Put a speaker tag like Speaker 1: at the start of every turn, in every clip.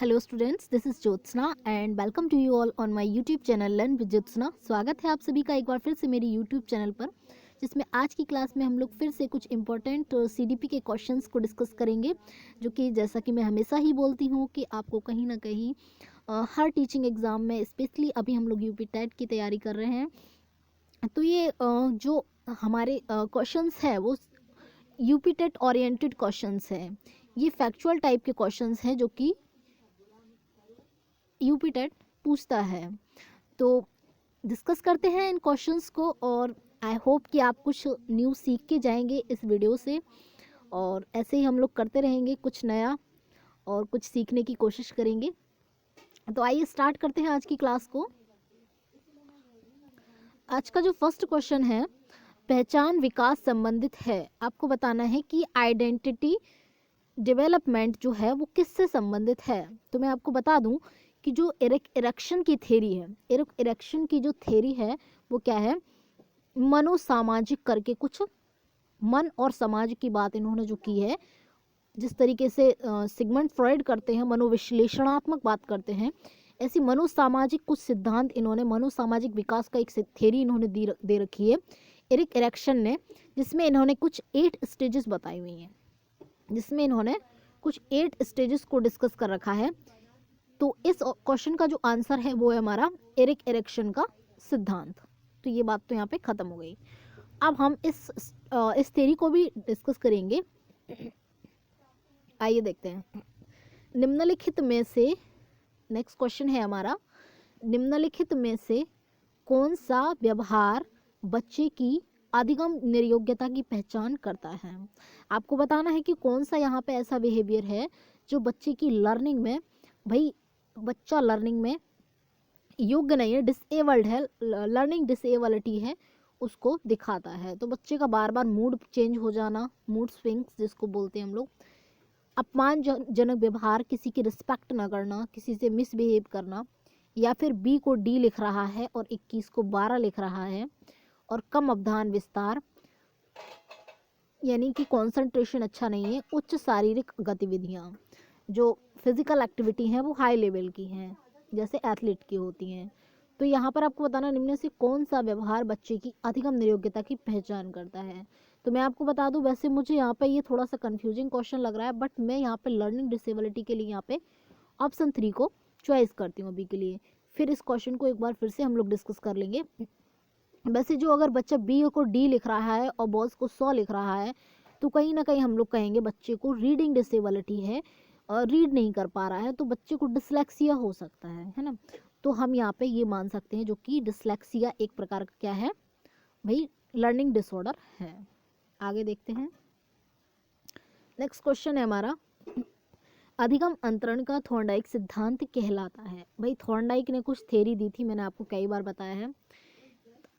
Speaker 1: Hello students, this is Jyotsna and welcome to you all on my YouTube channel learn with Jyotsna. स्वागत है आप सभी का एक बार फिर से मेरे यूट्यूब चैनल पर, जिसमें आज की क्लास में हम लोग फिर से कुछ इंपॉर्टेंट सीडीपी के क्वेश्चंस को डिस्कस करेंगे, जो कि जैसा कि मैं हमेशा ही बोलती हूँ कि आपको कहीं ना कहीं हर टीचिंग एग्ज़ाम में, स्पेशली अभी हम लोग यूपी टेट की तैयारी कर रहे हैं, तो ये जो हमारे क्वेश्चंस है वो यूपी टेट ओरिएंटेड क्वेश्चंस है। ये फैक्चुअल टाइप के क्वेश्चंस हैं जो कि यूपी टेट पूछता है। तो डिस्कस करते हैं इन क्वेश्चंस को, और आई होप कि आप कुछ न्यू सीख के जाएंगे इस वीडियो से, और ऐसे ही हम लोग करते रहेंगे, कुछ नया और कुछ सीखने की कोशिश करेंगे। तो आइए स्टार्ट करते हैं आज की क्लास को। आज का जो फर्स्ट क्वेश्चन है, पहचान विकास संबंधित है। आपको बताना है कि आइडेंटिटी डेवलपमेंट जो है वो किससे संबंधित है। तो मैं आपको बता दूं कि जो इरेक्शन की थ्योरी है, इरेक्शन की जो थ्योरी है वो क्या है, मनोसामाजिक करके कुछ मन और समाज की बात इन्होंने जो की है, जिस तरीके से सिगमंड फ्रॉइड करते हैं, मनोविश्लेषणात्मक बात करते हैं, ऐसी मनोसामाजिक कुछ सिद्धांत इन्होंने, मनोसामाजिक विकास का एक थ्योरी इन्होंने दे रखी है एरिक इरेक्शन ने, जिसमें इन्होंने कुछ 8 स्टेजेस बताई हुई हैं, जिसमें इन्होंने कुछ 8 स्टेजेस को डिस्कस कर रखा है। तो इस क्वेश्चन का जो आंसर है वो है हमारा एरिक इरेक्शन का सिद्धांत। तो ये बात तो यहाँ पे खत्म हो गई। अब हम इस थ्योरी को भी डिस्कस करेंगे। आइए देखते हैं। निम्नलिखित में से, नेक्स्ट क्वेश्चन है हमारा, निम्नलिखित में से कौन सा व्यवहार बच्चे की अधिगम निर्योग्यता की पहचान करता है। आपको बताना है कि कौन सा यहाँ पे ऐसा बिहेवियर है जो बच्चे की लर्निंग में, भाई बच्चा लर्निंग में योग्य नहीं है, डिसेबल्ड है, लर्निंग डिसेबिलिटी है, उसको दिखाता है। तो बच्चे का बार बार मूड चेंज हो जाना, मूड स्विंग्स जिसको बोलते हैं हम लोग, अपमानजनक व्यवहार, किसी की रिस्पेक्ट ना करना, किसी से मिसबिहेव करना, या फिर बी को डी लिख रहा है और 21 को 12 लिख रहा है, और कम अवधान विस्तार, यानी कि कंसंट्रेशन अच्छा नहीं है, उच्च शारीरिक गतिविधियाँ, जो फिजिकल एक्टिविटी हैं वो हाई लेवल की हैं, जैसे एथलीट की होती हैं। तो यहाँ पर आपको बताना, निम्न से कौन सा व्यवहार बच्चे की अधिगम नियोग्यता की पहचान करता है। तो मैं आपको बता दूं, वैसे मुझे यहाँ पे ये थोड़ा सा कंफ्यूजिंग क्वेश्चन लग रहा है, बट मैं यहाँ पे लर्निंग डिसेबिलिटी के लिए यहाँ पे ऑप्शन 3 को चॉइस करती हूँ अभी के लिए। फिर इस क्वेश्चन को एक बार फिर से हम लोग डिस्कस कर लेंगे। वैसे जो अगर बच्चा बी को डी लिख रहा है और बॉस को 100 लिख रहा है, तो कहीं ना कहीं हम लोग कहेंगे बच्चे को रीडिंग डिसेबिलिटी है, और रीड नहीं कर पा रहा है, तो बच्चे को डिसलेक्सिया हो सकता है ना। तो हम यहाँ पे ये मान सकते हैं जो कि डिसलेक्सिया एक प्रकार का क्या है भाई, लर्निंग डिसऑर्डर है। आगे देखते हैं। नेक्स्ट क्वेश्चन है हमारा, अधिगम अंतरण का थॉर्नडाइक सिद्धांत कहलाता है। भाई थॉर्नडाइक ने कुछ थ्योरी दी थी, मैंने आपको कई बार बताया है।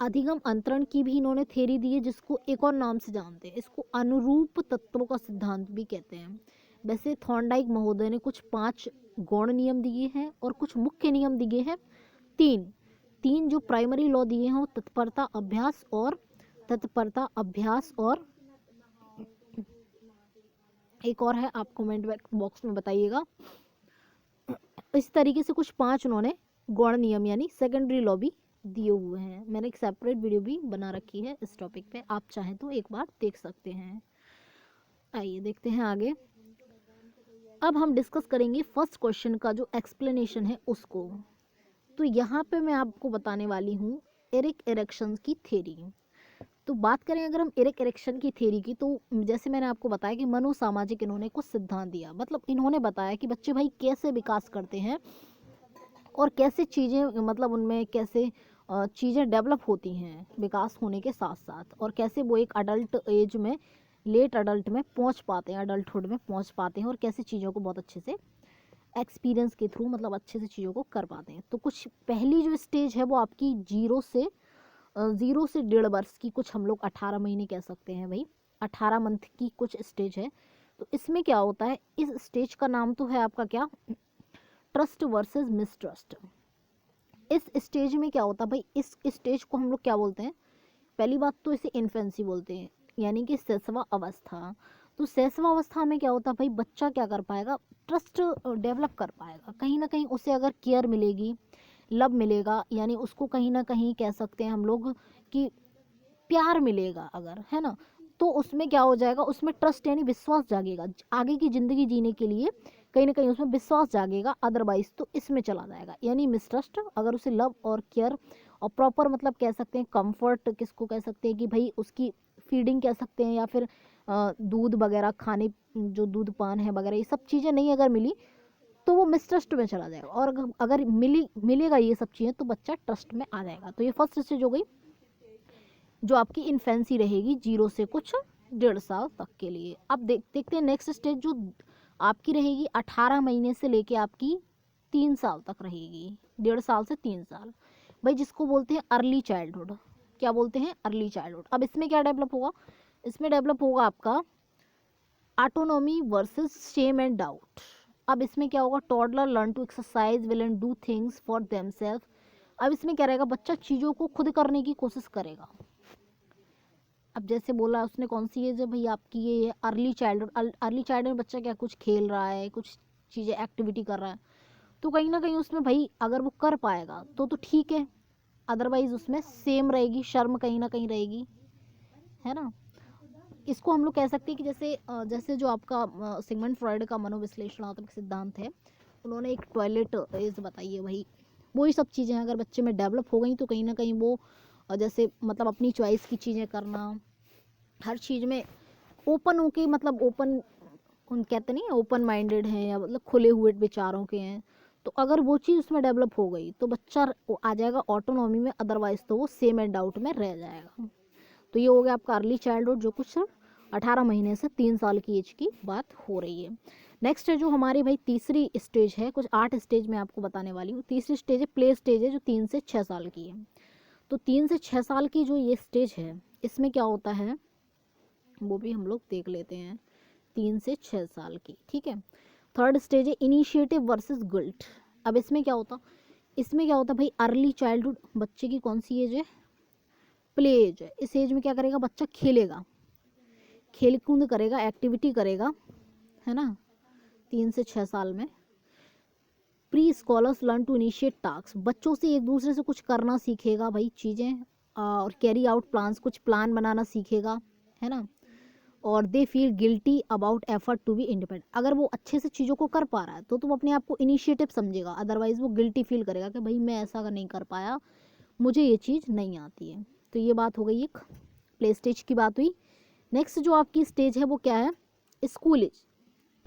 Speaker 1: अधिगम अंतरण की भी इन्होंने थ्योरी दी है, जिसको एक और नाम से जानते हैं, इसको अनुरूप तत्वों का सिद्धांत भी कहते हैं। वैसे थॉर्नडाइक महोदय ने कुछ 5 गौण नियम दिए हैं और कुछ मुख्य नियम दिए हैं, तीन जो प्राइमरी लॉ दिए हैं वो तत्परता अभ्यास और एक और है, आप कमेंट बॉक्स में बताइएगा। इस तरीके से कुछ 5 उन्होंने गौण नियम यानी सेकेंडरी लॉ भी दिए हुए हैं। मैंने एक सेपरेट वीडियो भी बना रखी है इस टॉपिक पे, आप चाहें तो एक बार देख सकते हैं। आइए देखते हैं आगे। अब हम डिस्कस करेंगे फर्स्ट क्वेश्चन का जो एक्सप्लेनेशन है उसको। तो यहाँ पे मैं आपको बताने वाली हूँ एरिक इरेक्शन की थ्योरी। तो बात करें अगर हम एरिक इरेक्शन की थ्योरी की, तो जैसे मैंने आपको बताया कि मनोसामाजिक इन्होंने कुछ सिद्धांत दिया, मतलब इन्होंने बताया कि बच्चे भाई कैसे विकास करते हैं और कैसे चीज़ें, मतलब उनमें कैसे चीज़ें डेवलप होती हैं विकास होने के साथ साथ, और कैसे वो एक अडल्ट एज में, लेट अडल्ट में पहुंच पाते हैं, अडल्टहुड में पहुंच पाते हैं, और कैसे चीज़ों को बहुत अच्छे से एक्सपीरियंस के थ्रू, मतलब अच्छे से चीज़ों को कर पाते हैं। तो कुछ पहली जो स्टेज है वो आपकी 0 से 1.5 वर्ष की, कुछ हम लोग 18 महीने कह सकते हैं भाई, 18 मंथ की कुछ स्टेज है। तो इसमें क्या होता है, इस स्टेज का नाम तो है आपका क्या, ट्रस्ट वर्सेस मिसट्रस्ट। इस स्टेज में क्या होता है भाई, इस स्टेज को हम लोग क्या बोलते हैं, पहली बात तो इसे इन्फेंसी बोलते हैं, यानी कि शिशुवा अवस्था। तो शैशवावस्था में क्या होता है भाई, बच्चा क्या कर पाएगा, ट्रस्ट डेवलप कर पाएगा, कहीं ना कहीं उसे अगर केयर मिलेगी, लव मिलेगा, यानी उसको कहीं ना कहीं कह सकते हैं हम लोग कि प्यार मिलेगा अगर, है ना, तो उसमें क्या हो जाएगा, उसमें ट्रस्ट यानी विश्वास जागेगा आगे की ज़िंदगी जीने के लिए, कहीं ना कहीं उसमें विश्वास जागेगा, अदरवाइज तो इसमें चला जाएगा यानी मिसट्रस्ट। अगर उसे लव और केयर और प्रॉपर मतलब कह सकते हैं कंफर्ट, किसको कह सकते हैं कि भाई उसकी फीडिंग कह सकते हैं, या फिर दूध वगैरह खाने, जो दूध पान है वगैरह, ये सब चीज़ें नहीं अगर मिली तो वो मिसट्रस्ट में चला जाएगा, और अगर मिलेगा ये सब चीज़ें तो बच्चा ट्रस्ट में आ जाएगा। तो ये फर्स्ट स्टेज हो गई जो आपकी इन्फेंसी रहेगी 0 से कुछ 1.5 साल तक के लिए। अब देखते हैं नेक्स्ट स्टेज जो आपकी रहेगी 18 महीने से लेके आपकी 3 साल तक रहेगी, 1.5 साल से 3 साल, भाई जिसको बोलते हैं अर्ली चाइल्डहुड। क्या बोलते हैं, अर्ली चाइल्डहुड। अब इसमें क्या डेवलप होगा, इसमें डेवलप होगा आपका autonomy versus shame and doubt. अब इसमें क्या होगा, toddler learn to exercise will and do things for themself. अब इसमें क्या रहेगा, बच्चा चीज़ों को खुद करने की कोशिश करेगा। अब जैसे बोला उसने कौन सी एज है भाई आपकी, ये अर्ली चाइल्डहुड। अर्ली चाइल्डहुड बच्चा क्या कुछ खेल रहा है, कुछ चीज़ें एक्टिविटी कर रहा है, तो कहीं ना कहीं उसमें भाई अगर वो कर पाएगा तो ठीक है, अदरवाइज उसमें सेम रहेगी, शर्म कहीं ना कहीं रहेगी, है ना। इसको हम लोग कह सकते हैं कि जैसे जो आपका सिगमंड फ्रॉइड का मनोविश्लेषणात्मक सिद्धांत है, उन्होंने एक टॉयलेट एज बताई है भाई, वही सब चीज़ें अगर बच्चे में डेवलप हो गई तो कहीं ना कहीं वो जैसे मतलब अपनी चॉइस की चीज़ें करना, हर चीज़ में ओपन होके, मतलब ओपन, उन कहते नहीं ओपन माइंडेड हैं, या मतलब खुले हुए विचारों के हैं, तो अगर वो चीज़ उसमें डेवलप हो गई तो बच्चा आ जाएगा ऑटोनॉमी में, अदरवाइज तो वो सेम एंड डाउट में रह जाएगा। तो ये हो गया आपका अर्ली चाइल्डहुड, जो कुछ 18 महीने से 3 साल की एज की बात हो रही है। नेक्स्ट है जो हमारी भाई तीसरी स्टेज है, कुछ 8 स्टेज मैं आपको बताने वाली हूँ। तीसरी स्टेज है प्ले स्टेज है, जो 3 से 6 साल की है। तो 3 से 6 साल की जो ये स्टेज है, इसमें क्या होता है वो भी हम लोग देख लेते हैं, 3 से 6 साल की, ठीक है। थर्ड स्टेज है इनिशिएटिव वर्सेस गिल्ट। अब इसमें क्या होता भाई, अर्ली चाइल्डहुड बच्चे की कौन सी एज है, प्ले एज है। इस एज में क्या करेगा बच्चा, खेलेगा, खेल कूद करेगा, एक्टिविटी करेगा, है ना, 3 से 6 साल में। Pre scholars learn to initiate task, बच्चों से एक दूसरे से कुछ करना सीखेगा भाई चीज़ें, और कैरी आउट प्लान्स, कुछ प्लान बनाना सीखेगा, है ना। और they feel guilty about effort to be independent, अगर वो अच्छे से चीज़ों को कर पा रहा है तो वो अपने आप को इनिशिएटिव समझेगा, अदरवाइज वो गिल्टी फील करेगा कि भाई मैं ऐसा नहीं कर पाया, मुझे ये चीज़ नहीं आती है। तो ये बात हो गई, एक प्ले स्टेज की बात हुई। नेक्स्ट जो आपकी स्टेज है वो क्या है, स्कूल एज।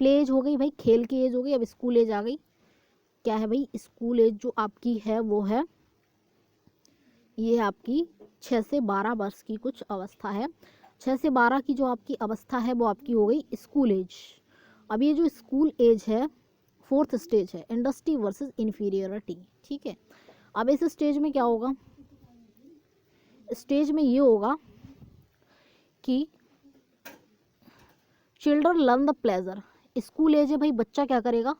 Speaker 1: प्ले एज हो गई भाई, खेल की एज हो गई, अब स्कूल एज आ गई। क्या है भाई, स्कूल एज जो आपकी है वो है, ये आपकी 6 से 12 वर्ष की कुछ अवस्था है। 6 से 12 की जो आपकी अवस्था है वो आपकी हो गई स्कूल एज। अब ये जो स्कूल एज है, फोर्थ स्टेज है इंडस्ट्री वर्सेस इन्फीरियरिटी, ठीक है। अब इस स्टेज में क्या होगा, स्टेज में ये होगा कि children learn the pleasure. School age है भाई, बच्चा क्या करेगा,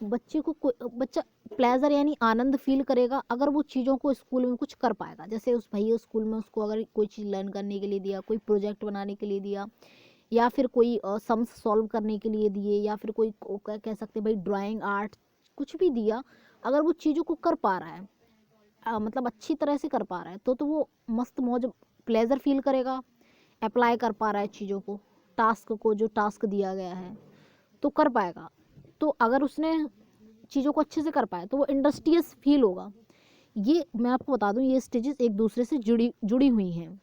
Speaker 1: बच्चा प्लेजर यानी आनंद फील करेगा अगर वो चीज़ों को स्कूल में कुछ कर पाएगा। जैसे उस भाई स्कूल में उसको अगर कोई चीज़ लर्न करने के लिए दिया, कोई प्रोजेक्ट बनाने के लिए दिया, या फिर कोई सम्स सॉल्व करने के लिए दिए, या फिर कोई कह सकते भाई ड्राइंग आर्ट कुछ भी दिया, अगर वो चीज़ों को कर पा रहा है, मतलब अच्छी तरह से कर पा रहा है, तो वो मस्त मौज प्लेजर फील करेगा, अप्लाई कर पा रहा है चीज़ों को, टास्क को, जो टास्क दिया गया है तो कर पाएगा। तो अगर उसने चीज़ों को अच्छे से कर पाया तो वो इंडस्ट्रियस फील होगा। ये मैं आपको बता दूं, ये स्टेजेस एक दूसरे से जुड़ी हुई हैं।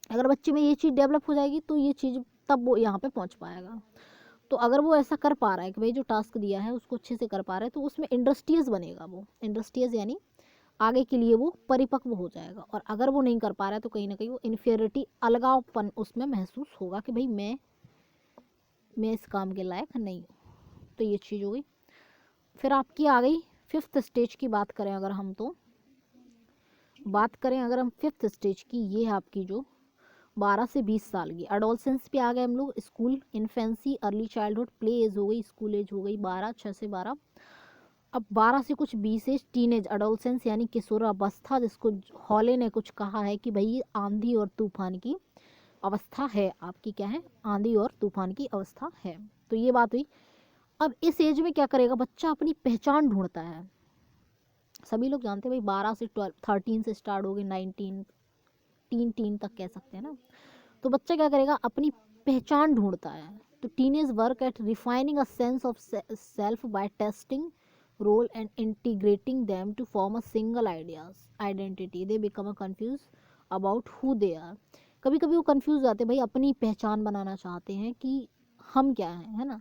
Speaker 1: अगर बच्चे में ये चीज़ डेवलप हो जाएगी तो ये चीज़ तब वो यहाँ पे पहुँच पाएगा। तो अगर वो ऐसा कर पा रहा है कि भाई जो टास्क दिया है उसको अच्छे से कर पा रहा है, तो उसमें इंडस्ट्रियस बनेगा, वो इंडस्ट्रियस यानी आगे के लिए वो परिपक्व हो जाएगा। और अगर वो नहीं कर पा रहा है तो कहीं ना कहीं वो इन्फीरियरिटी, अलगावपन उसमें महसूस होगा कि भाई मैं इस काम के लायक नहीं हूँ। तो ये चीज़ हो गई। फिर आपकी आ गई फिफ्थ स्टेज की बात करें अगर हम, तो बात करें अगर हम फिफ्थ स्टेज की, ये है आपकी जो 12 से 20 साल की एडोलसेंस पे आ गए हम लोग। School, infancy, early childhood, play age हो गई, स्कूल एज हो गई 12, 6 से 12। अब 12 से कुछ 20 एज टीन एज, एडोलसेंस यानी किशोरावस्था, जिसको हॉले ने कुछ कहा है कि भाई आंधी और तूफान की अवस्था है आपकी, क्या है, आंधी और तूफान की अवस्था है। तो ये बात हुई। अब इस एज में क्या करेगा बच्चा, अपनी पहचान ढूंढता है। सभी लोग जानते हैं भाई 12 से 12, 13 से स्टार्ट हो गए, 19, टीन तक कह सकते हैं ना। तो बच्चा क्या करेगा, अपनी पहचान ढूंढता है। तो teenage work at refining a sense of self by testing role and integrating them to form a single identity. They become a confuse about who they are. कभी कभी वो कंफ्यूज जाते हैं भाई, अपनी पहचान बनाना चाहते हैं कि हम क्या हैं, है ना।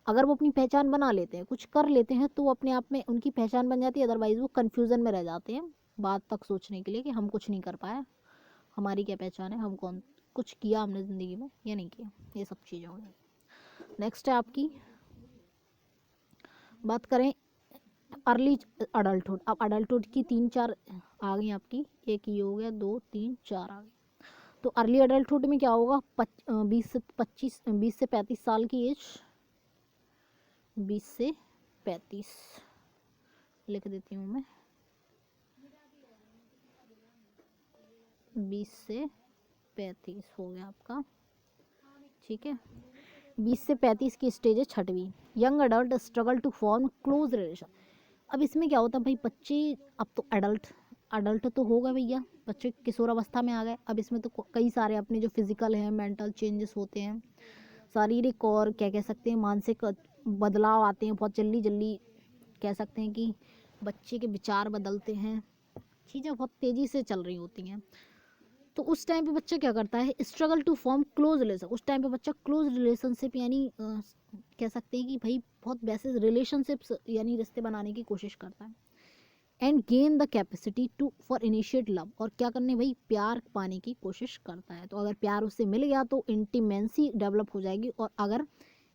Speaker 1: अगर वो अपनी पहचान बना लेते हैं, कुछ कर लेते हैं, तो वो अपने आप में उनकी पहचान बन जाती है। अदरवाइज वो कन्फ्यूज़न में रह जाते हैं बात तक सोचने के लिए कि हम कुछ नहीं कर पाए, हमारी क्या पहचान है, हम कौन, कुछ किया हमने ज़िंदगी में या नहीं किया, ये सब चीज़ें हो गई। नेक्स्ट है आपकी, बात करें अर्ली अडल्टहुड। अब अडल्टहुड की 3-4 आ गई आपकी, एक ये हो गया, 2 3 4 आ गई। तो अर्ली अडल्टहुड में क्या होगा, 20 से 35 साल की एज, 20 से 35 लिख देती हूँ मैं, 20 से 35 हो गया आपका, ठीक है। 20 से 35 की स्टेज है छठवीं, young adult struggle to form close relation. अब इसमें क्या होता है भाई, बच्चे अब तो अडल्ट तो होगा भैया, बच्चे किशोरावस्था में आ गए। अब इसमें तो कई सारे अपने जो फिजिकल हैं, मेंटल चेंजेस होते हैं, शारीरिक और क्या कह सकते हैं मानसिक बदलाव आते हैं बहुत जल्दी जल्दी। कह सकते हैं कि बच्चे के विचार बदलते हैं, चीज़ें बहुत तेज़ी से चल रही होती हैं। तो उस टाइम पे बच्चा क्या करता है, struggle to form close relation. उस टाइम पे बच्चा क्लोज रिलेशनशिप यानी कह सकते हैं कि भाई बहुत वैसे रिलेशनशिप्स यानी रिश्ते बनाने की कोशिश करता है। And gain the capacity to for initiate love, और क्या करने भाई, प्यार पाने की कोशिश करता है। तो अगर प्यार उससे मिल गया तो इंटीमेंसी डेवलप हो जाएगी, और अगर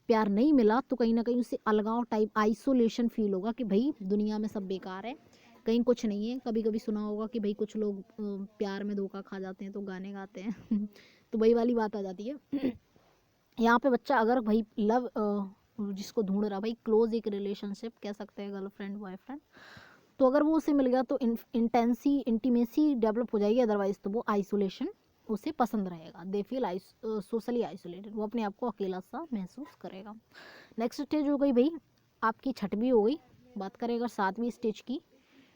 Speaker 1: प्यार नहीं मिला तो कहीं ना कहीं उससे अलगाव टाइप, आइसोलेशन फील होगा कि भाई दुनिया में सब बेकार है, कहीं कुछ नहीं है। कभी कभी सुना होगा कि भाई कुछ लोग प्यार में धोखा खा जाते हैं तो गाने गाते हैं तो वही वाली बात आ जाती है यहाँ पे बच्चा अगर भाई लव जिसको ढूंढ रहा भाई, क्लोज एक रिलेशनशिप कह सकते हैं, गर्लफ्रेंड बॉयफ्रेंड, तो अगर वो उसे मिल गया तो इंटीमेसी डेवलप हो जाएगी। अदरवाइज तो वो आइसोलेशन उसे पसंद रहेगा, दे फील सोशली आइसोलेटेड, वो अपने आप को अकेला सा महसूस करेगा। नेक्स्ट स्टेज हो गई भाई आपकी, छठवीं हो गई। बात करें अगर 7वीं स्टेज की,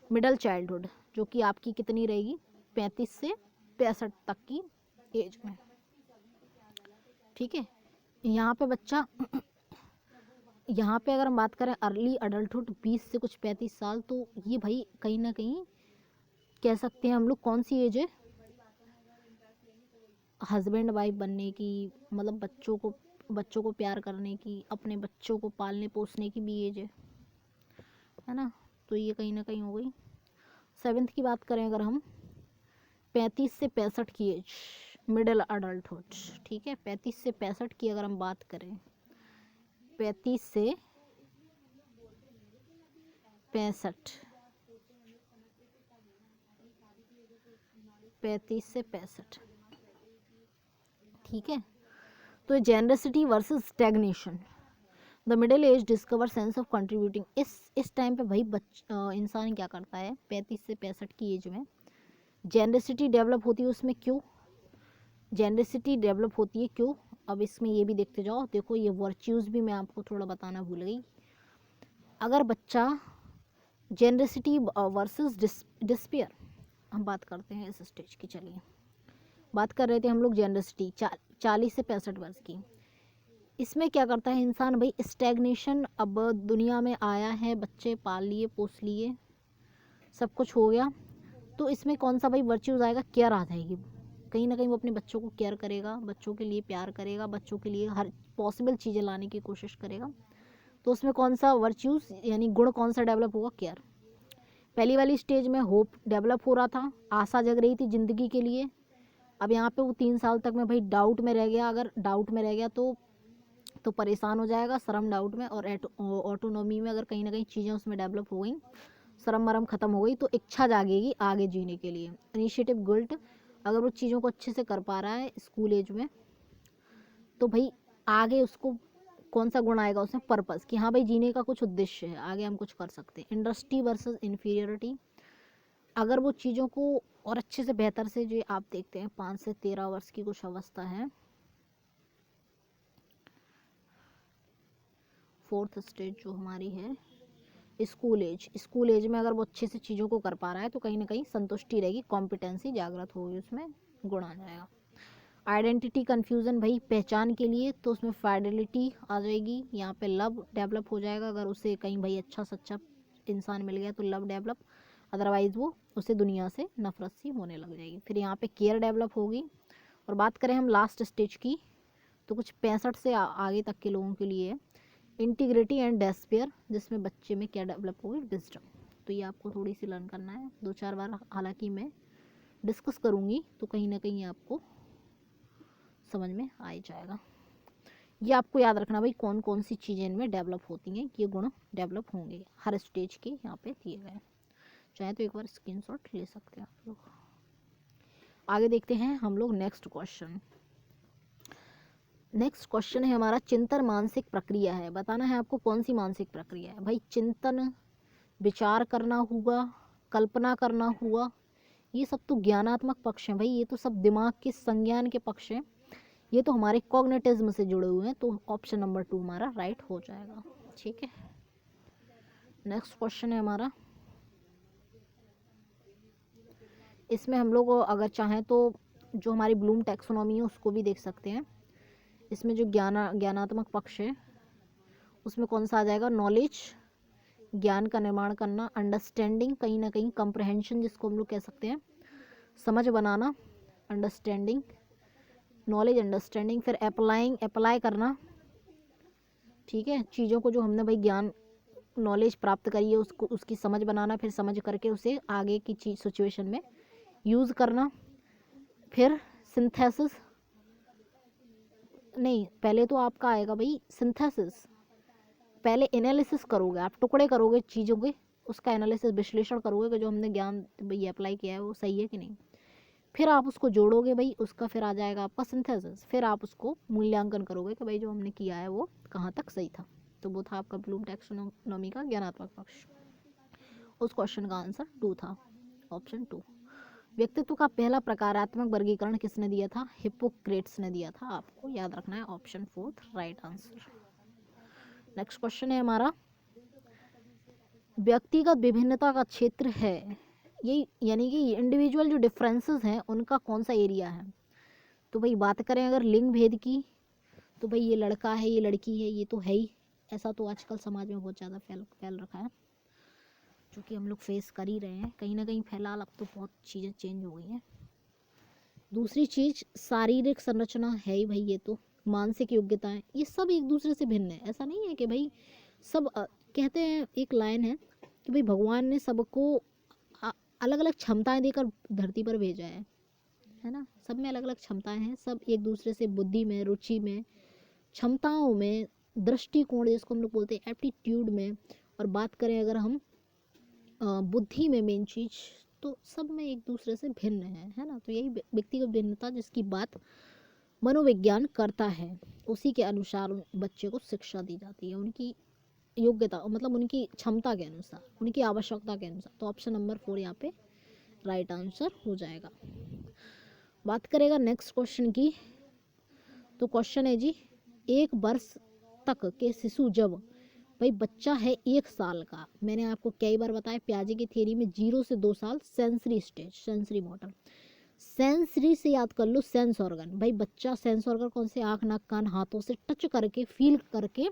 Speaker 1: मिडल चाइल्डहुड, जो कि आपकी कितनी रहेगी, 35 से 65 तक की एज में, ठीक है। यहाँ पे बच्चा यहाँ पे अगर हम बात करें अर्ली अडल्टहुड 20 से कुछ 35 साल, तो ये भाई कहीं ना कहीं कह सकते हैं हम लोग कौन सी एज है, हस्बैंड वाइफ बनने की, मतलब बच्चों को प्यार करने की, अपने बच्चों को पालने पोसने की भी एज है ना। तो ये कहीं ना कहीं हो गई। 7th की बात करें अगर हम, 35 से 65 की एज, मिडिल अडल्टहुड, ठीक है। 35 से 65 की अगर हम बात करें, 35 से 65, 35 से 65, ठीक है। तो generosity versus stagnation, the middle age discover sense of contributing. इस टाइम पे भाई इंसान क्या करता है, 35 से 65 की एज में जेनरसिटी डेवलप होती है उसमें। क्यों जेनरसिटी डेवलप होती है, क्यों, अब इसमें ये भी देखते जाओ। देखो ये वर्च्यूज़ भी मैं आपको थोड़ा बताना भूल गई। अगर बच्चा जेनरसिटी वर्सेस डिस्पेयर, हम बात करते हैं इस स्टेज की। चलिए बात कर रहे थे हम लोग जेनरसिटी 40 से 65 वर्ष की। इसमें क्या करता है इंसान भाई, स्टैग्नेशन, अब दुनिया में आया है, बच्चे पाल लिए पोस लिए, सब कुछ हो गया, तो इसमें कौन सा भाई वर्च्यूज आएगा, केयर आ जाएगी। कहीं ना कहीं वो अपने बच्चों को केयर करेगा, बच्चों के लिए प्यार करेगा, बच्चों के लिए हर पॉसिबल चीज़ें लाने की कोशिश करेगा। तो उसमें कौन सा वर्च्यूज यानी गुण कौन सा डेवलप होगा, केयर। पहली वाली स्टेज में होप डेवलप हो रहा था, आशा जग रही थी ज़िंदगी के लिए। अब यहाँ पे वो 3 साल तक में भाई डाउट में रह गया। अगर डाउट में रह गया तो परेशान हो जाएगा, शर्म डाउट में और ऑटोनॉमी में। अगर कहीं ना कहीं चीज़ें उसमें डेवलप हो गई, शर्म मरम ख़त्म हो गई, तो इच्छा जागेगी आगे जीने के लिए, इनिशिएटिव गिल्ट। अगर वो चीज़ों को अच्छे से कर पा रहा है स्कूल एज में, तो भाई आगे उसको कौन सा गुण आएगा उसमें, पर्पस, कि हाँ भाई जीने का कुछ उद्देश्य है, आगे हम कुछ कर सकते हैं। इंडस्ट्री वर्सेस इन्फीरियरिटी, अगर वो चीज़ों को और अच्छे से बेहतर से जो आप देखते हैं 5 से 13 वर्ष की कुछ अवस्था है। 4th स्टेज जो हमारी है स्कूल एज। स्कूल एज में अगर वो अच्छे से चीज़ों को कर पा रहा है तो कहीं ना कहीं संतुष्टि रहेगी, कॉम्पिटेंसी जागृत होगी, उसमें गुण आ जाएगा। आइडेंटिटी कन्फ्यूज़न भाई पहचान के लिए, तो उसमें फाइडेलिटी आ जाएगी। यहाँ पे लव डेवलप हो जाएगा, अगर उसे कहीं भाई अच्छा सच्चा इंसान मिल गया तो लव डेवलप, अदरवाइज़ वो उसे दुनिया से नफरत सी होने लग जाएगी। फिर यहाँ पे केयर डेवलप होगी। और बात करें हम लास्ट स्टेज की, तो कुछ 65 से आगे तक के लोगों के लिए इंटीग्रिटी एंड डेस्पेयर, जिसमें बच्चे में क्या डेवलप होगी, विजडम। तो ये आपको थोड़ी सी लर्न करना है 2-4 बार, हालांकि मैं डिस्कस करूँगी तो कहीं ना कहीं आपको समझ में आ ही जाएगा। ये आपको याद रखना भाई कौन कौन सी चीज़ें इनमें डेवलप होती हैं, ये गुण डेवलप होंगे हर स्टेज के यहाँ पे दिए गए। चाहे तो एक बार स्क्रीनशॉट ले सकते हैं आप लोग। आगे देखते हैं हम लोग नेक्स्ट क्वेश्चन। नेक्स्ट क्वेश्चन है हमारा चिंतन मानसिक प्रक्रिया है। बताना है आपको कौन सी मानसिक प्रक्रिया है भाई। चिंतन, विचार करना हुआ, कल्पना करना हुआ, ये सब तो ज्ञानात्मक पक्ष हैं भाई, ये तो सब दिमाग के संज्ञान के पक्ष हैं, ये तो हमारे कॉग्निटिज्म से जुड़े हुए हैं। तो ऑप्शन नंबर 2 हमारा राइट हो जाएगा। ठीक है, नेक्स्ट क्वेश्चन है हमारा। इसमें हम लोग अगर चाहें तो जो हमारी ब्लूम टैक्सोनॉमी है उसको भी देख सकते हैं। इसमें जो ज्ञानात्मक पक्ष है उसमें कौन सा आ जाएगा, नॉलेज, ज्ञान का निर्माण करना, अंडरस्टैंडिंग, कहीं ना कहीं कंप्रहेंशन जिसको हम लोग कह सकते हैं, समझ बनाना, अंडरस्टैंडिंग, नॉलेज, अंडरस्टैंडिंग। फिर अप्लाइंग, अप्लाई करना, ठीक है, चीज़ों को जो हमने भाई ज्ञान नॉलेज प्राप्त करी है उसको, उसकी समझ बनाना, फिर समझ करके उसे आगे की चीज सिचुएशन में यूज़ करना। फिर सिंथेसिस, नहीं पहले तो आपका आएगा भाई सिंथेसिस, पहले एनालिसिस करोगे आप, टुकड़े करोगे चीज़ों के, उसका एनालिसिस विश्लेषण करोगे कि जो हमने ज्ञान भाई अप्लाई किया है वो सही है कि नहीं। फिर आप उसको जोड़ोगे भाई, उसका फिर आ जाएगा आपका सिंथेसिस। फिर आप उसको मूल्यांकन करोगे कि भाई जो हमने किया है वो कहाँ तक सही था। तो वो था आपका ब्लूम टैक्सोनॉमी का ज्ञानात्मक पक्ष। उस क्वेश्चन का आंसर 2 था, ऑप्शन 2। व्यक्तित्व का पहला प्रकारात्मक वर्गीकरण किसने दिया था, हिप्पोक्रेट्स ने दिया था, आपको याद रखना है, option 4 right answer. Next question है हमारा, व्यक्तिगत विभिन्नता का क्षेत्र है, ये यानी कि इंडिविजुअल जो डिफरेंसेस हैं उनका कौन सा एरिया है। तो भाई बात करें अगर लिंग भेद की, तो भाई ये लड़का है, ये लड़की है, ये तो है ही, ऐसा तो आजकल समाज में बहुत ज़्यादा फैल रखा है, जो कि हम लोग फेस कर ही रहे हैं कहीं ना कहीं। फिलहाल अब तो बहुत चीज़ें चेंज हो गई हैं। दूसरी चीज़ शारीरिक संरचना है ही भाई, ये तो मानसिक योग्यताएं, ये सब एक दूसरे से भिन्न है। ऐसा नहीं है कि भाई सब कहते हैं, एक लाइन है कि भाई भगवान ने सबको अलग अलग क्षमताएं देकर धरती पर भेजा है ना, सब में अलग अलग क्षमताएं हैं, सब एक दूसरे से बुद्धि में, रुचि में, क्षमताओं में, दृष्टिकोण जिसको हम लोग बोलते हैं एप्टीट्यूड में, और बात करें अगर हम बुद्धि में मेन चीज़, तो सब में एक दूसरे से भिन्न है ना। तो यही व्यक्तिगत भिन्नता जिसकी बात मनोविज्ञान करता है, उसी के अनुसार बच्चे को शिक्षा दी जाती है, उनकी योग्यता मतलब उनकी क्षमता के अनुसार, उनकी आवश्यकता के अनुसार। तो ऑप्शन नंबर 4 यहाँ पे राइट आंसर हो जाएगा। बात करेगा नेक्स्ट क्वेश्चन की, तो क्वेश्चन है जी, 1 वर्ष तक के शिशु, जब भाई बच्चा है 1 साल का, मैंने आपको कई बार बताया प्याजे की थ्योरी में 0 से 2 साल sensory stage, sensory motor, sensory से याद कर लो, सेंस ऑर्गन, भाई बच्चा सेंस ऑर्गन कौन से, आँख नाक कान हाथों से टच करके फील करके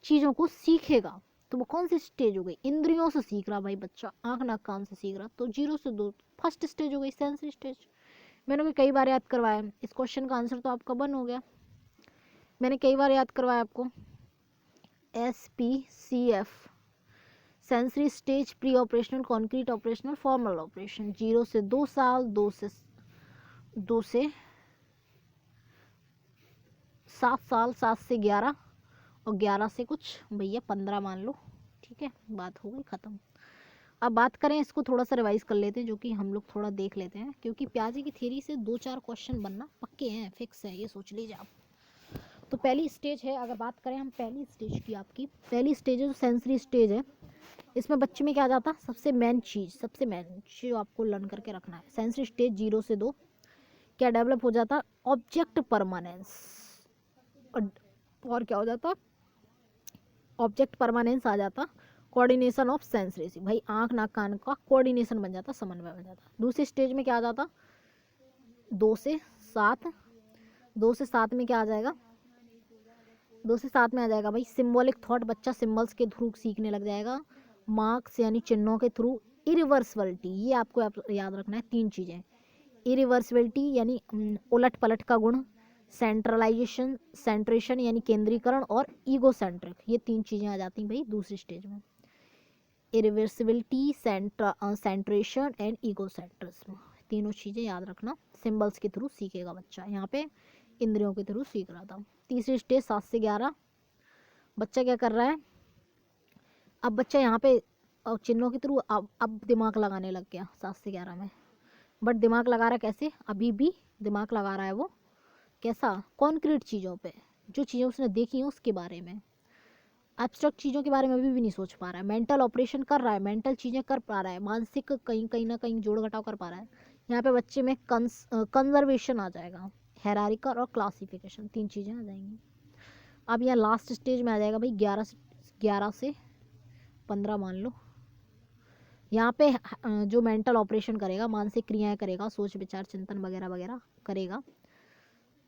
Speaker 1: चीज़ों को सीखेगा। तो वो कौन सी स्टेज हो गई, इंद्रियों से सीख रहा भाई बच्चा, आँख नाक कान से सीख रहा, तो 0 से 2 फर्स्ट स्टेज हो गई, सेंसरी स्टेज। मैंने भी कई बार याद करवाया, इस क्वेश्चन का आंसर तो आपका 1 हो गया, मैंने कई बार याद करवाया आपको। SPCF, sensory stage, pre operational, concrete operational, formal operation. 0 से 2 साल, 2 से 7 साल, 7 से 11, और 11 से कुछ भैया 15 मान लो। ठीक है, बात हो गई ख़त्म। अब बात करें, इसको थोड़ा सा रिवाइज कर लेते हैं, जो कि हम लोग थोड़ा देख लेते हैं, क्योंकि प्याजे की थ्योरी से 2-4 क्वेश्चन बनना पक्के हैं, फिक्स है, ये सोच लीजिए आप। तो पहली स्टेज है, अगर बात करें हम पहली स्टेज की, आपकी पहली स्टेज है जो सेंसरी स्टेज है, इसमें बच्चे में क्या आ जाता, सबसे मेन चीज़ जो आपको लर्न करके रखना है, सेंसरी स्टेज 0 से 2 क्या डेवलप हो जाता, ऑब्जेक्ट परमानेंस, और क्या हो जाता, ऑब्जेक्ट परमानेंस आ जाता, कोऑर्डिनेशन ऑफ सेंसरी, भाई आँख नाक कान का कोऑर्डिनेशन बन जाता, समन्वय बन जाता। दूसरी स्टेज में क्या आ जाता, 2 से 7, 2 से 7 में क्या आ जाएगा, 2 से 7 में आ जाएगा भाई सिम्बॉलिक थॉट, बच्चा सिम्बल्स के थ्रू सीखने लग जाएगा, मार्क्स यानी चिन्हों के थ्रू, इरिवर्सिबिलिटी, ये आपको याद रखना है 3 चीज़ें, इरिवर्सिबिलिटी यानी उलट पलट का गुण, सेंट्रलाइजेशन सेंट्रेशन यानी केंद्रीकरण, और ईगो सेंट्रिक, ये 3 चीज़ें आ जाती हैं भाई दूसरी स्टेज में, इरिवर्सिबिलिटी, सेंट्रेशन एंड ईगो सेंट्रिज्म, तीनों चीज़ें याद रखना, सिंबल्स के थ्रू सीखेगा बच्चा, यहाँ पे इंद्रियों के थ्रू सीख रहा था। तीसरी स्टेज 7 से 11, बच्चा क्या कर रहा है, अब बच्चा यहाँ पे चिन्हों के थ्रू अब दिमाग लगाने लग गया 7 से 11 में, बट दिमाग लगा रहा है कैसे, अभी भी दिमाग लगा रहा है वो कैसा, कॉन्क्रीट चीज़ों पे, जो चीज़ें उसने देखी हैं उसके बारे में, एब्स्ट्रैक्ट चीज़ों के बारे में अभी भी नहीं सोच पा रहा है, मेंटल ऑपरेशन कर रहा है, मेंटल चीज़ें कर पा रहा है, मानसिक कहीं कहीं ना कहीं जोड़ घटाव कर पा रहा है। यहाँ पे बच्चे में कंजर्वेशन आ जाएगा, हेरारिकल और क्लासिफिकेशन, 3 चीज़ें आ जाएंगी। अब यहाँ लास्ट स्टेज में आ जाएगा भाई 11 से 15 मान लो, यहाँ पे जो मेंटल ऑपरेशन करेगा, मानसिक क्रियाएं करेगा, सोच विचार चिंतन वगैरह वगैरह करेगा,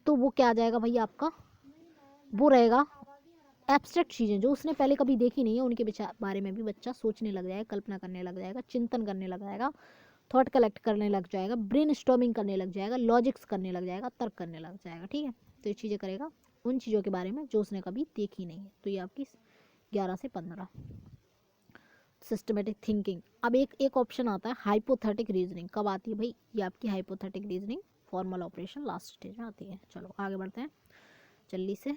Speaker 1: तो वो क्या आ जाएगा भाई आपका, वो रहेगा एब्स्ट्रैक्ट चीज़ें जो उसने पहले कभी देखी नहीं है, उनके विचार बारे में भी बच्चा सोचने लग जाएगा, कल्पना करने लग जाएगा, चिंतन करने लग जाएगा, थॉट कलेक्ट करने लग जाएगा, ब्रेन स्टॉर्मिंग करने लग जाएगा, लॉजिक्स करने लग जाएगा, तर्क करने लग जाएगा, ठीक है। तो ये चीज़ें करेगा उन चीज़ों के बारे में जो उसने कभी देखी नहीं है। तो ये आपकी 11 से 15 सिस्टमेटिक थिंकिंग। अब एक ऑप्शन आता है हाइपोथेटिक रीजनिंग, कब आती है भाई, ये आपकी hypothetic reasoning formal operation last stage में आती है। चलो आगे बढ़ते हैं जल्दी से।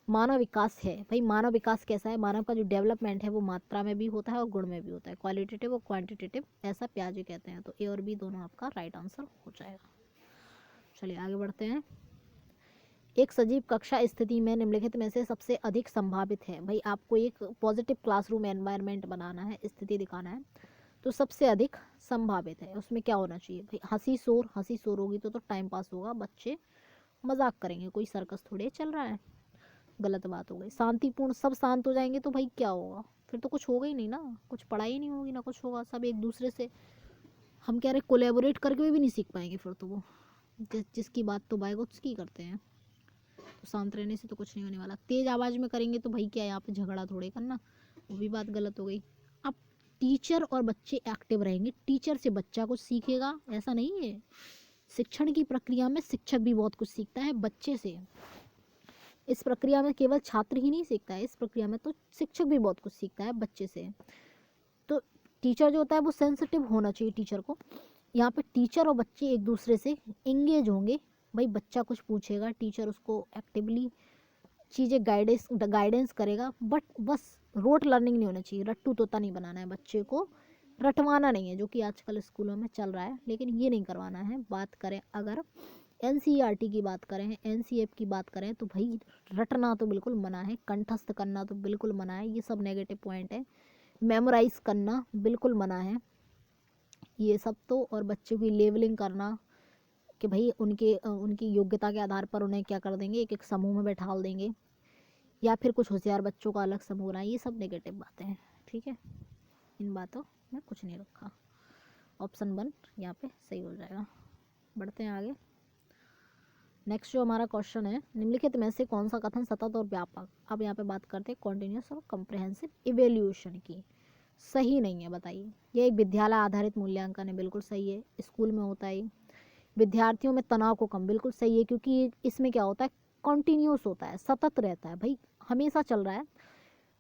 Speaker 1: मानव विकास है भाई, मानव विकास कैसा है, मानव का जो डेवलपमेंट है वो मात्रा में भी होता है और गुण में भी होता है, क्वालिटेटिव और क्वांटिटेटिव, ऐसा प्याजे कहते हैं। तो ए और बी दोनों आपका राइट आंसर हो जाएगा। चलिए आगे बढ़ते हैं। एक सजीव कक्षा स्थिति में निम्नलिखित में से सबसे अधिक संभावित है, भाई आपको एक पॉजिटिव क्लासरूम एनवायरनमेंट बनाना है, स्थिति दिखाना है, तो सबसे अधिक संभावित है उसमें क्या होना चाहिए भाई, हंसी शोर होगी तो टाइम पास होगा, बच्चे मजाक करेंगे, कोई सर्कस थोड़े चल रहा है, गलत बात हो गई। शांतिपूर्ण, सब शांत हो जाएंगे तो भाई क्या होगा, फिर तो कुछ होगा ही नहीं ना, कुछ पढ़ाई नहीं होगी ना कुछ होगा, सब एक दूसरे से हम कह रहे कोलैबोरेट करके भी नहीं सीख पाएंगे, फिर तो वो जिसकी बात तो बायगोट्स की करते हैं। तो शांत रहने से तो कुछ नहीं होने वाला, तेज आवाज़ में करेंगे तो भाई क्या यहाँ पे झगड़ा थोड़े करना, वो भी बात गलत हो गई। अब टीचर और बच्चे एक्टिव रहेंगे, टीचर से बच्चा कुछ सीखेगा ऐसा नहीं है, शिक्षण की प्रक्रिया में शिक्षक भी बहुत कुछ सीखता है बच्चे से, इस प्रक्रिया में केवल छात्र ही नहीं सीखता है, इस प्रक्रिया में तो शिक्षक भी बहुत कुछ सीखता है बच्चे से। तो टीचर जो होता है वो सेंसिटिव होना चाहिए टीचर को, यहाँ पे टीचर और बच्चे एक दूसरे से इंगेज होंगे, भाई बच्चा कुछ पूछेगा टीचर उसको एक्टिवली चीज़ें गाइडेंस करेगा, बट बस रोट लर्निंग नहीं होना चाहिए, रट्टू तोता नहीं बनाना है बच्चे को, रटवाना नहीं है जो कि आजकल स्कूलों में चल रहा है, लेकिन ये नहीं करवाना है। बात करें अगर एनसीईआरटी की बात करें, एनसीएफ की बात करें, तो भाई रटना तो बिल्कुल मना है, कंठस्थ करना तो बिल्कुल मना है, ये सब नेगेटिव पॉइंट है, मेमोराइज करना बिल्कुल मना है ये सब तो, और बच्चों की लेवलिंग करना कि भाई उनकी योग्यता के आधार पर उन्हें क्या कर देंगे, एक एक समूह में बैठाल देंगे, या फिर कुछ होशियार बच्चों का अलग समूह बनाए, ये सब नेगेटिव बातें हैं, ठीक है। इन बातों में कुछ नहीं रखा, ऑप्शन 1 यहाँ पे सही हो जाएगा। बढ़ते हैं आगे। नेक्स्ट जो हमारा क्वेश्चन है, निम्नलिखित में से कौन सा कथन सतत और व्यापक, अब यहाँ पे बात करते हैं कॉन्टिन्यूस और कम्प्रहेंसिव इवेल्यूशन की, सही नहीं है, बताइए। ये एक विद्यालय आधारित मूल्यांकन है, बिल्कुल सही है, स्कूल में होता है, विद्यार्थियों में तनाव को कम, बिल्कुल सही है, क्योंकि इसमें क्या होता है, कॉन्टिन्यूस होता है, सतत रहता है, भाई हमेशा चल रहा है,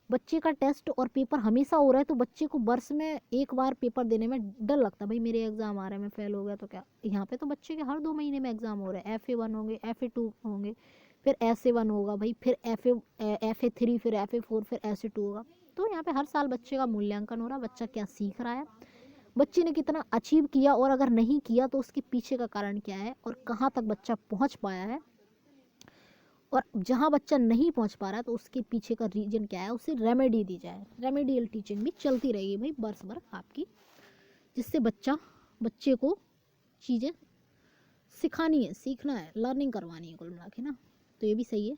Speaker 1: बच्चे का टेस्ट और पेपर हमेशा हो रहा है, तो बच्चे को वर्ष में एक बार पेपर देने में डर लगता है, भाई मेरे एग्ज़ाम आ रहे हैं, मैं फेल हो गया तो क्या। यहाँ पे तो बच्चे के हर 2 महीने में एग्ज़ाम हो रहे हैं, FA1 होंगे, FA2 होंगे, फिर SA1 होगा भाई, फिर FA3, फिर FA4, फिर SA2 होगा। तो यहाँ पे हर साल बच्चे का मूल्यांकन हो रहा है, बच्चा क्या सीख रहा है, बच्चे ने कितना अचीव किया, और अगर नहीं किया तो उसके पीछे का कारण क्या है, और कहाँ तक बच्चा पहुँच पाया है, और जहाँ बच्चा नहीं पहुँच पा रहा है तो उसके पीछे का रीजन क्या है, उसे रेमेडी दी जाए। रेमेडियल टीचिंग भी चलती रहेगी भाई बरस भर आपकी, जिससे बच्चे को चीज़ें सिखानी है, सीखना है, लर्निंग करवानी है कुल मिला के ना। तो ये भी सही है।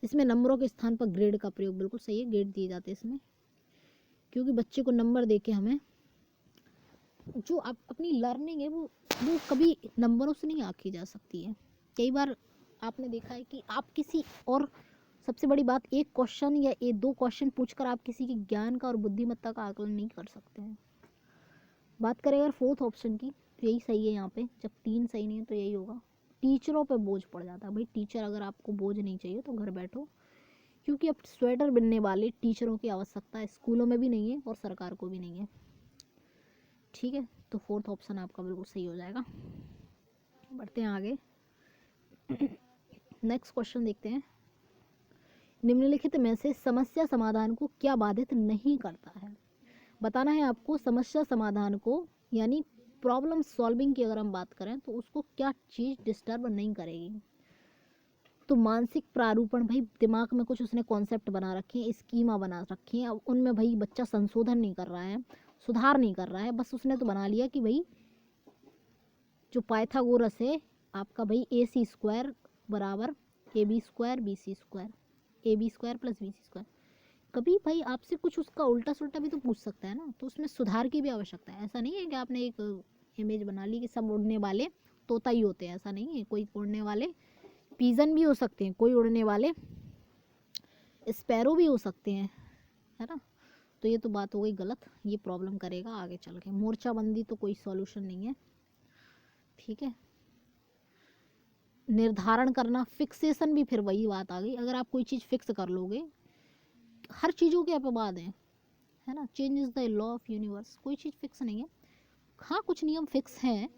Speaker 1: इसमें नंबरों के स्थान पर ग्रेड का प्रयोग बिल्कुल सही है, ग्रेड दिए जाते हैं इसमें, क्योंकि बच्चे को नंबर दे के हमें जो आप अपनी लर्निंग है वो कभी नंबरों से नहीं आंकी जा सकती है। कई बार आपने देखा है कि आप किसी और, सबसे बड़ी बात, एक क्वेश्चन या दो क्वेश्चन पूछकर आप किसी के ज्ञान का और बुद्धिमत्ता का आकलन नहीं कर सकते हैं। बात करें अगर फोर्थ ऑप्शन की, तो यही सही है यहाँ पे। जब 3 सही नहीं है तो यही होगा। टीचरों पे बोझ पड़ जाता है भाई। टीचर, अगर आपको बोझ नहीं चाहिए तो घर बैठो, क्योंकि अब स्वेटर बिनने वाले टीचरों की आवश्यकता स्कूलों में भी नहीं है और सरकार को भी नहीं है। ठीक है, तो फोर्थ ऑप्शन आपका बिल्कुल सही हो जाएगा। बढ़ते हैं आगे। नेक्स्ट क्वेश्चन देखते हैं। निम्नलिखित में से समस्या समाधान को क्या बाधित नहीं करता है? बताना है आपको समस्या समाधान को, यानी प्रॉब्लम सॉल्विंग की अगर हम बात करें तो उसको क्या चीज़ डिस्टर्ब नहीं करेगी। तो मानसिक प्रारूपण, भाई दिमाग में कुछ उसने कॉन्सेप्ट बना रखे हैं, स्कीमा बना रखी है, अब उनमें भाई बच्चा संशोधन नहीं कर रहा है, सुधार नहीं कर रहा है, बस उसने तो बना लिया कि भाई जो पाइथागोरस है आपका, भाई AC² बराबर AB² BC², AB² plus BC²। कभी भाई आपसे कुछ उसका उल्टा सुल्टा भी तो पूछ सकता है ना, तो उसमें सुधार की भी आवश्यकता है। ऐसा नहीं है कि आपने एक इमेज बना ली कि सब उड़ने वाले तोता ही होते हैं, ऐसा नहीं है। कोई उड़ने वाले पीजन भी हो सकते हैं, कोई उड़ने वाले स्पैरो भी हो सकते हैं, है ना। तो ये तो बात हो गई गलत, ये प्रॉब्लम करेगा आगे चल के। मोर्चाबंदी तो कोई सॉल्यूशन नहीं है। ठीक है, निर्धारण करना, फिक्सेशन भी फिर वही बात आ गई। अगर आप कोई चीज़ फिक्स कर लोगे, हर चीज़ों के अपवाद हैं, है ना। Change is the law of universe, कोई चीज़ फिक्स नहीं है। हाँ, कुछ नियम फिक्स हैं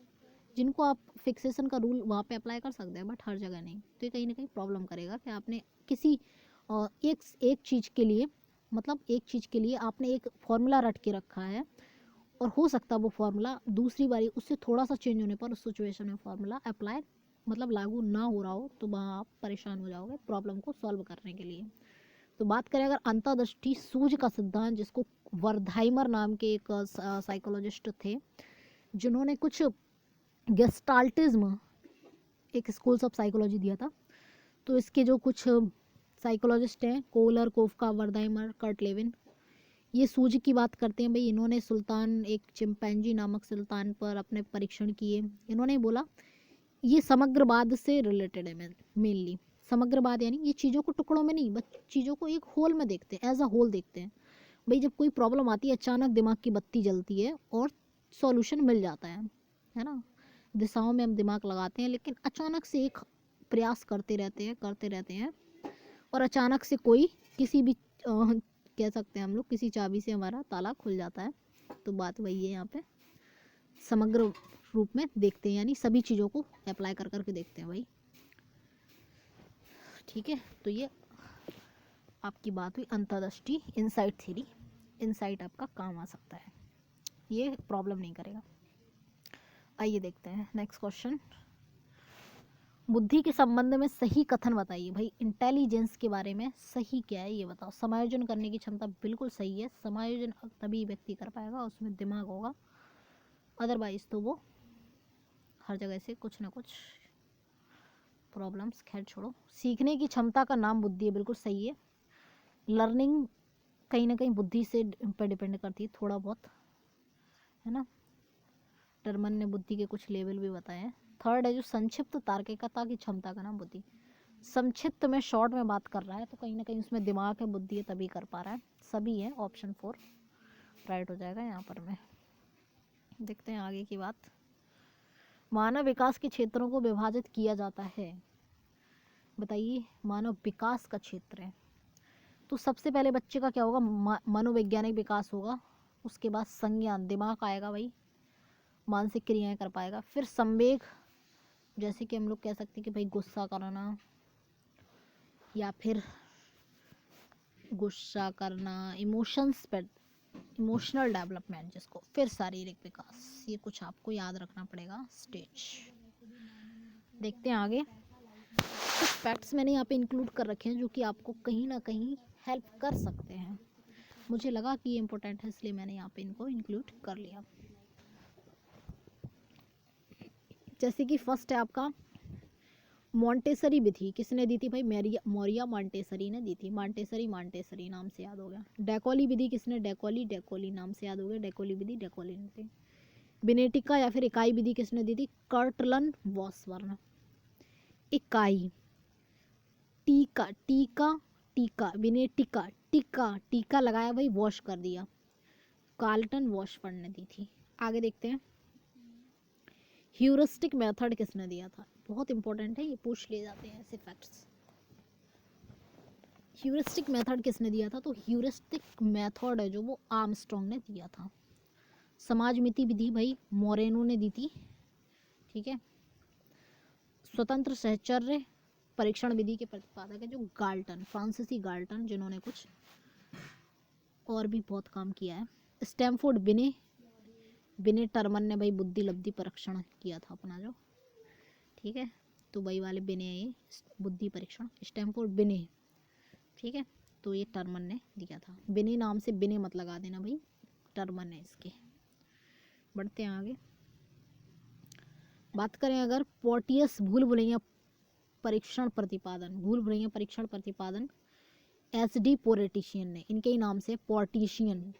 Speaker 1: जिनको आप फिक्सेशन का रूल वहाँ पे अप्लाई कर सकते हैं, बट हर जगह नहीं। तो ये कहीं ना कहीं प्रॉब्लम करेगा कि आपने किसी एक चीज़ के लिए, मतलब एक चीज़ के लिए आपने एक फॉर्मूला रट के रखा है, और हो सकता है वो फार्मूला दूसरी बारी उससे थोड़ा सा चेंज होने पर उस सिचुएशन में फार्मूला अप्लाई, मतलब लागू ना हो रहा हो, तो वहाँ आप परेशान हो जाओगे प्रॉब्लम को सॉल्व करने के लिए। तो बात करें अगर अंतर्दृष्टि सूझ का सिद्धांत, जिसको वर्धाइमर नाम के एक साइकोलॉजिस्ट थे, जिन्होंने कुछ गेस्टाल्टिज्म, एक स्कूल्स ऑफ साइकोलॉजी दिया था। तो इसके जो कुछ साइकोलॉजिस्ट हैं, कोलर, कोफका, वर्धाइमर, कर्ट लेविन, ये सूझ की बात करते हैं। भाई इन्होंने सुल्तान, एक चिंपैंजी नामक सुल्तान पर अपने परीक्षण किए। इन्होंने बोला ये समग्रवाद से रिलेटेड है, मेनली समग्रवाद, यानी ये चीज़ों को टुकड़ों में नहीं, बस चीज़ों को एक होल में देखते हैं, एज अ होल देखते हैं। भाई जब कोई प्रॉब्लम आती है, अचानक दिमाग की बत्ती जलती है और सॉल्यूशन मिल जाता है ना। दिशाओं में हम दिमाग लगाते हैं, लेकिन अचानक से एक प्रयास करते रहते हैं और अचानक से कोई किसी भी कह सकते हैं हम लोग, किसी चाबी से हमारा ताला खुल जाता है। तो बात वही है, यहाँ पे समग्र रूप में देखते हैं, यानी सभी चीज़ों को अप्लाई कर करके देखते हैं भाई। ठीक है, तो ये आपकी बात हुई अंतर्दृष्टि, इनसाइट थ्योरी। इनसाइट आपका काम आ सकता है, ये प्रॉब्लम नहीं करेगा। आइए देखते हैं नेक्स्ट क्वेश्चन। बुद्धि के संबंध में सही कथन बताइए। भाई इंटेलिजेंस के बारे में सही क्या है ये बताओ। समायोजन करने की क्षमता, बिल्कुल सही है। समायोजन तभी व्यक्ति कर पाएगा, उसमें दिमाग होगा, अदरवाइज तो वो हर जगह से कुछ ना कुछ प्रॉब्लम्स। खैर छोड़ो। सीखने की क्षमता का नाम बुद्धि है, बिल्कुल सही है। लर्निंग कहीं ना कहीं बुद्धि से पे डिपेंड करती है थोड़ा बहुत, है ना। टर्मन ने बुद्धि के कुछ लेवल भी बताए हैं। थर्ड है जो संक्षिप्त तार्किकता की क्षमता का नाम बुद्धि। संक्षिप्त में, शॉर्ट में बात कर रहा है, तो कहीं ना कहीं उसमें दिमाग है, बुद्धि है, तभी कर पा रहा है। सभी है, ऑप्शन 4 राइट हो जाएगा यहाँ पर। मैं देखते हैं आगे की बात। मानव विकास के क्षेत्रों को विभाजित किया जाता है। बताइए, मानव विकास का क्षेत्र है तो सबसे पहले बच्चे का क्या होगा, मनोवैज्ञानिक विकास होगा। उसके बाद संज्ञान, दिमाग आएगा भाई, मानसिक क्रियाएं कर पाएगा। फिर संवेग, जैसे कि हम लोग कह सकते हैं कि भाई गुस्सा करना, या फिर गुस्सा करना, इमोशंस पर, इमोशनल डेवलपमेंट जिसको। फिर शारीरिक विकास, ये कुछ आपको याद रखना पड़ेगा स्टेज। देखते हैं आगे। तो फैक्ट्स मैंने यहाँ पे इंक्लूड कर रखे हैं जो कि आपको कहीं ना कहीं हेल्प कर सकते हैं। मुझे लगा कि ये इम्पोर्टेंट है इसलिए मैंने यहाँ पे इनको इंक्लूड कर लिया। जैसे कि फर्स्ट है आपका मॉन्टेसरी विधि किसने दी थी भाई? मोरिया मॉन्टेसरी ने दी थी। मॉन्टेसरी नाम से याद हो गया। डेकोली विधि किसने? डेकोली नाम से याद हो गया। डेकोली विधि डेकोली ने दी। बिनेटिका या फिर इकाई विधि किसने दी थी? कर्टलन वॉसवर्न। इकाई टीका टीका टीका बिनेटिका टीका लगाया भाई, वॉश कर दिया, कार्लटन वॉशवर्न ने दी थी। आगे देखते हैं ह्यूरिस्टिक मेथड किसने दिया था? बहुत इंपॉर्टेंट है, ये पूछ लिए जाते हैं ऐसे फैक्ट्स। ह्यूरिस्टिक मेथड किसने दिया था? तो ह्यूरिस्टिक मेथड है जो वो आर्मस्ट्रॉन्ग ने दिया था। समाजमिति विधि भाई मोरेनो ने दी थी, ठीक है। स्वतंत्र सहचर्य परीक्षण विधि के प्रतिपादक है जो गाल्टन, फ्रांसीसी गाल्टन, जिन्होंने कुछ और भी बहुत काम किया है। स्टैमफोर्ड बिने टर्मन ने भाई बुद्धि लब्धि परीक्षण किया था अपना जो, ठीक है। तो वही वाले बिने ये बुद्धि परीक्षण, स्टैमफोर्ड बिने, ठीक है। तो ये टर्मन ने दिया था। बिने नाम से बिने मत लगा देना भाई, टर्मन है इसके। बढ़ते हैं आगे। बात करें अगर पोर्टियस भूल भुलैया परीक्षण प्रतिपादन SD पोरेटिशियन ने, इनके ही नाम से पोर्टिशियन,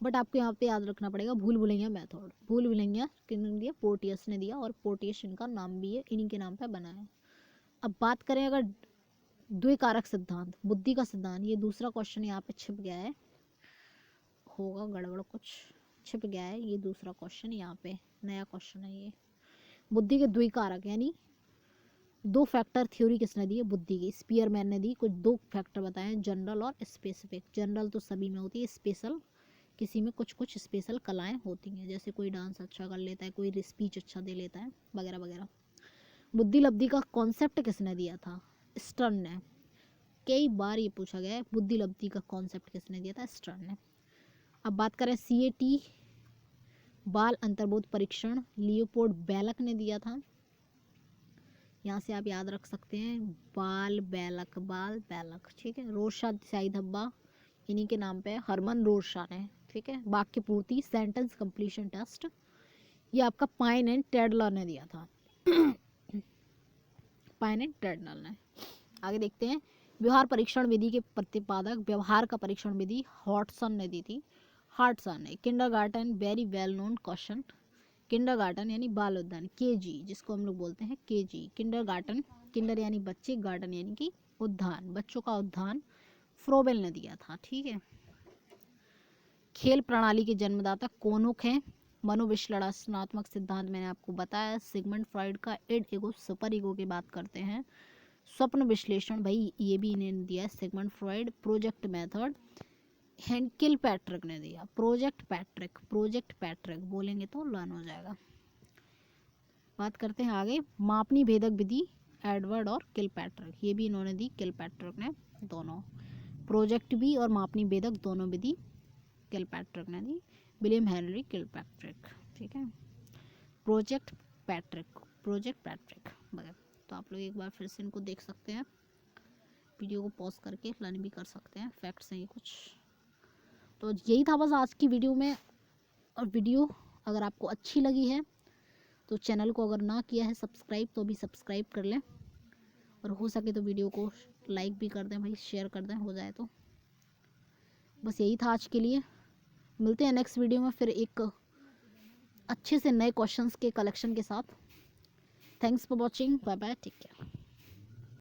Speaker 1: बट आपको यहाँ पे याद रखना पड़ेगा भूल भुलैया मेथड। भूल भुलैया किसने दिया? पोर्टियस ने दिया, और पोर्टियस इनका नाम भी है, इन्हीं के नाम पे बना है। अब बात करें अगर द्विकारक सिद्धांत, बुद्धि का सिद्धांत, ये दूसरा क्वेश्चन यहाँ पे छिप गया है, होगा गड़बड़ कुछ, छिप गया है ये दूसरा क्वेश्चन, यहाँ पे नया क्वेश्चन है ये। बुद्धि के द्विकारक यानी दो फैक्टर थ्योरी किसने दी है? बुद्धि की स्पीयरमैन ने दी। कुछ दो फैक्टर बताए, जनरल और स्पेसिफिक। जनरल तो सभी में होती है, स्पेशल किसी में कुछ स्पेशल कलाएं होती हैं, जैसे कोई डांस अच्छा कर लेता है, कोई स्पीच अच्छा दे लेता है, वगैरह वगैरह। बुद्धि लब्धि का कॉन्सेप्ट किसने दिया था? स्टर्न ने। कई बार ये पूछा गया है, बुद्धि लब्धि का कॉन्सेप्ट किसने दिया था? स्टर्न ने। अब बात करें CAT बाल अंतर्बोध परीक्षण, लियोपोल्ड बेलक ने दिया था। यहाँ से आप याद रख सकते हैं बाल बेलक, ठीक है। रोशा स्याही धब्बा इन्हीं के नाम पे हरमन रोशा ने, ठीक है। वाक्य पूर्ति सेंटेंस कंप्लीशन टेस्ट ये आपका पाइन एंड टेडलर ने दिया था। पाइन एंड टेडलर ने। आगे देखते हैं व्यवहार परीक्षण विधि के प्रतिपादक, व्यवहार का परीक्षण विधि हॉटसन ने दी थी। हार्टसन ने। Kindergarten very well known question. Kindergarten यानी बाल उद्यान, KG जिसको हम लोग बोलते हैं KG। किंडरगार्टन, किंडर यानी बच्चे, गार्डन यानी कि उद्यान, बच्चों का उद्यान, फ्रोबेल ने दिया था, ठीक है। खेल प्रणाली के जन्मदाता कोनुक हैं। मनोविश्लेषणात्मक सिद्धांत मैंने आपको बताया, सिगमंड फ्रॉइड का इड ईगो सुपर ईगो की बात करते हैं। स्वप्न विश्लेषण भाई ये भी इन्होंने दिया है, सिगमंड फ्रॉइड। प्रोजेक्ट मेथड हेंकिल पैट्रिक ने दिया। प्रोजेक्ट पैट्रिक बोलेंगे तो लर्न हो जाएगा। बात करते हैं आगे मापनी भेदक विधि, एडवर्ड और किलपैट्रिक, ये भी इन्होंने दी, किलपैट्रिक ने, दोनों। प्रोजेक्ट भी और मापनी भेदक दोनों विधि किलपैट्रिक ने दी, विलियम हेनरी किलपैट्रिक, ठीक है। प्रोजेक्ट पैट्रिक वगैरह। तो आप लोग एक बार फिर से इनको देख सकते हैं, वीडियो को पॉज करके लर्न भी कर सकते हैं, फैक्ट्स हैं ये कुछ। तो यही था बस आज की वीडियो में। और वीडियो अगर आपको अच्छी लगी है तो चैनल को अगर ना किया है सब्सक्राइब तो अभी सब्सक्राइब कर लें, और हो सके तो वीडियो को लाइक भी कर दें भाई, शेयर कर दें हो जाए तो। बस यही था आज के लिए, मिलते हैं नेक्स्ट वीडियो में फिर एक अच्छे से नए क्वेश्चंस के कलेक्शन के साथ। Thanks for watching, bye bye, take care.